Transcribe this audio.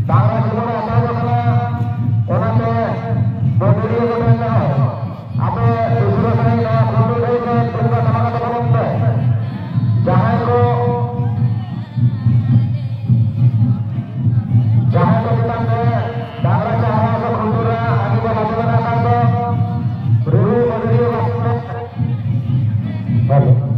Tangan semua ada juga. Orang tu berdiri juga tak. Apa tujuan saya nak kundur dari tunggu sama kata orang tu. Jangan ko kita ni tangan cara so kundur ani boleh ada kan tu. Berdiri berdiri. Baik.